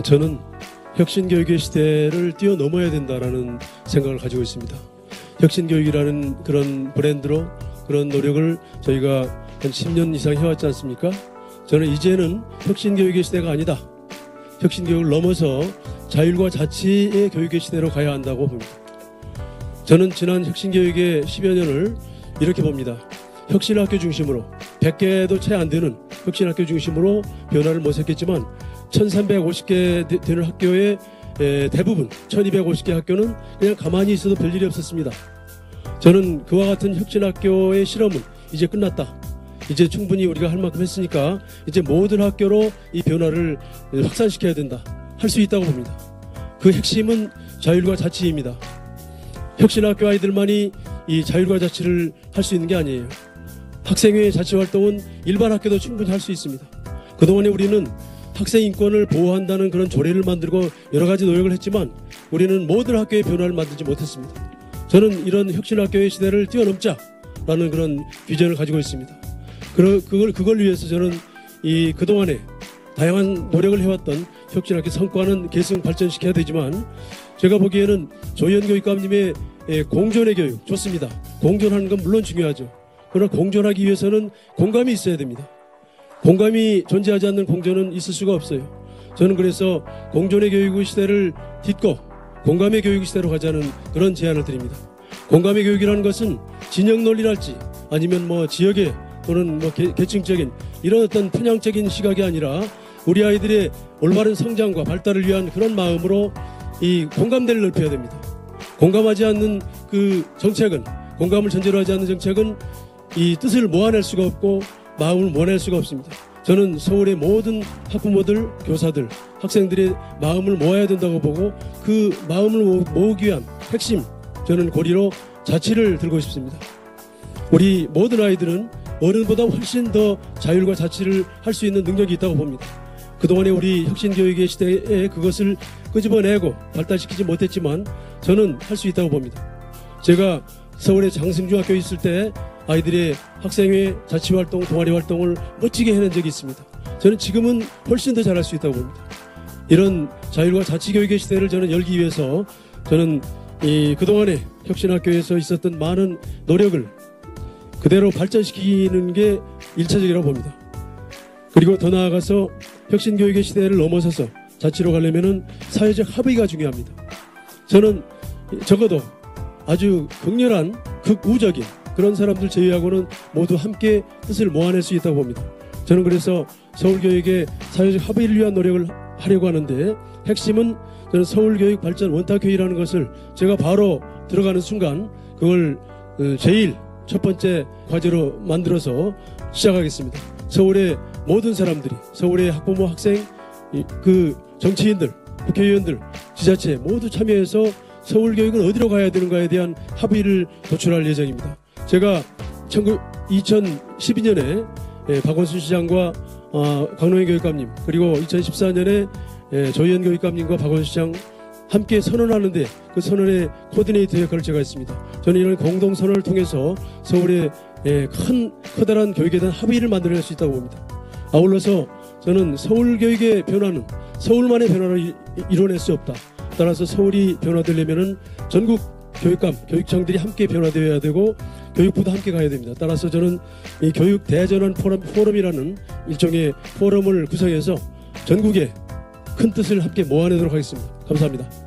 저는 혁신교육의 시대를 뛰어넘어야 된다라는 생각을 가지고 있습니다. 혁신교육이라는 그런 브랜드로 그런 노력을 저희가 한 10년 이상 해왔지 않습니까? 저는 이제는 혁신교육의 시대가 아니다. 혁신교육을 넘어서 자율과 자치의 교육의 시대로 가야 한다고 봅니다. 저는 지난 혁신교육의 10여 년을 이렇게 봅니다. 혁신학교 중심으로 100개도 채 안 되는 혁신학교 중심으로 변화를 모색했지만 1350개 되는 학교의 대부분 1250개 학교는 그냥 가만히 있어도 별일이 없었습니다. 저는 그와 같은 혁신학교의 실험은 이제 끝났다. 이제 충분히 우리가 할 만큼 했으니까 이제 모든 학교로 이 변화를 확산시켜야 된다. 할 수 있다고 봅니다. 그 핵심은 자율과 자치입니다. 혁신학교 아이들만이 이 자율과 자치를 할 수 있는 게 아니에요. 학생회 자치활동은 일반 학교도 충분히 할 수 있습니다. 그동안에 우리는 학생 인권을 보호한다는 그런 조례를 만들고 여러 가지 노력을 했지만 우리는 모든 학교의 변화를 만들지 못했습니다. 저는 이런 혁신학교의 시대를 뛰어넘자라는 그런 비전을 가지고 있습니다. 그걸 위해서 저는 이 그동안에 다양한 노력을 해왔던 혁신학교 성과는 계속 발전시켜야 되지만 제가 보기에는 조희연 교육감님의 공존의 교육 좋습니다. 공존하는 건 물론 중요하죠. 그러나 공존하기 위해서는 공감이 있어야 됩니다. 공감이 존재하지 않는 공존은 있을 수가 없어요. 저는 그래서 공존의 교육 시대를 딛고 공감의 교육 시대로 가자는 그런 제안을 드립니다. 공감의 교육이라는 것은 진영 논리랄지 아니면 뭐 지역의 또는 뭐 계층적인 이런 어떤 편향적인 시각이 아니라 우리 아이들의 올바른 성장과 발달을 위한 그런 마음으로 이 공감대를 넓혀야 됩니다. 공감하지 않는 그 정책은, 공감을 전제로 하지 않는 정책은 이 뜻을 모아낼 수가 없고 마음을 모아낼 수가 없습니다. 저는 서울의 모든 학부모들, 교사들, 학생들의 마음을 모아야 된다고 보고 그 마음을 모으기 위한 핵심, 저는 고리로 자치를 들고 싶습니다. 우리 모든 아이들은 어른보다 훨씬 더 자율과 자치를 할 수 있는 능력이 있다고 봅니다. 그동안에 우리 혁신교육의 시대에 그것을 끄집어내고 발달시키지 못했지만 저는 할 수 있다고 봅니다. 제가 서울의 장승중학교에 있을 때 아이들의 학생회, 자치활동, 동아리활동을 멋지게 해낸 적이 있습니다. 저는 지금은 훨씬 더 잘할 수 있다고 봅니다. 이런 자율과 자치교육의 시대를 저는 열기 위해서 저는 이 그동안에 혁신학교에서 있었던 많은 노력을 그대로 발전시키는 게 1차적이라고 봅니다. 그리고 더 나아가서 혁신교육의 시대를 넘어서서 자치로 가려면은 사회적 합의가 중요합니다. 저는 적어도 아주 극렬한 극우적인 그런 사람들 제외하고는 모두 함께 뜻을 모아낼 수 있다고 봅니다. 저는 그래서 서울교육의 사회적 합의를 위한 노력을 하려고 하는데 핵심은 저는 서울교육 발전 원탁회의라는 것을 제가 바로 들어가는 순간 그걸 제일 첫 번째 과제로 만들어서 시작하겠습니다. 서울의 모든 사람들이, 서울의 학부모, 학생, 그 정치인들, 국회의원들, 지자체 모두 참여해서 서울교육은 어디로 가야 되는가에 대한 합의를 도출할 예정입니다. 제가 2012년에 박원순 시장과 강노현 교육감님 그리고 2014년에 조희연 교육감님과 박원순 시장 함께 선언하는데 그 선언의 코디네이터 역할을 제가 했습니다. 저는 이런 공동선언을 통해서 서울의 커다란 교육에 대한 합의를 만들어낼 수 있다고 봅니다. 아울러서 저는 서울교육의 변화는 서울만의 변화를 이뤄낼 수 없다. 따라서 서울이 변화되려면 전국 교육감, 교육청들이 함께 변화되어야 되고 교육부도 함께 가야 됩니다. 따라서 저는 이 교육 대전환 포럼이라는 일종의 포럼을 구성해서 전국의 큰 뜻을 함께 모아내도록 하겠습니다. 감사합니다.